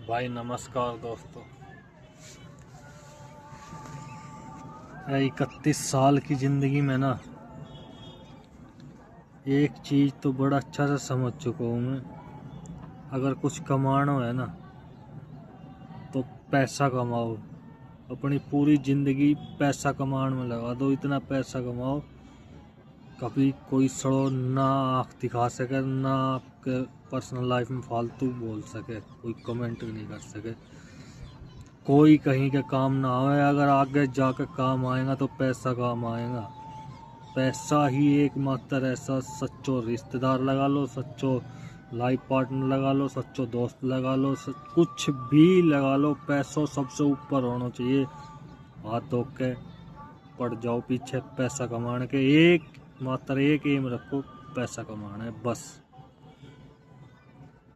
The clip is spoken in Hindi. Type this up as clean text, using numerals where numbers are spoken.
भाई नमस्कार दोस्तों। 31 साल की ज़िंदगी में ना एक चीज़ तो बड़ा अच्छा से समझ चुका हूँ मैं। अगर कुछ कमाना है ना तो पैसा कमाओ, अपनी पूरी ज़िंदगी पैसा कमाने में लगा दो। इतना पैसा कमाओ कभी कोई सड़ो ना आँख दिखा सके, ना आपके पर्सनल लाइफ में फालतू बोल सके, कोई कमेंट नहीं कर सके, कोई कहीं के काम ना आए। अगर आगे जाकर काम आएगा तो पैसा काम आएगा। पैसा ही एकमात्र ऐसा सच्चो रिश्तेदार लगा लो, सच्चो लाइफ पार्टनर लगा लो, सच्चो दोस्त लगा लो, कुछ भी लगा लो, पैसों सबसे ऊपर होना चाहिए। हाथ धो के पड़ जाओ पीछे पैसा कमाने के, एक मात्र एक एम रखो, पैसा कमाना है बस।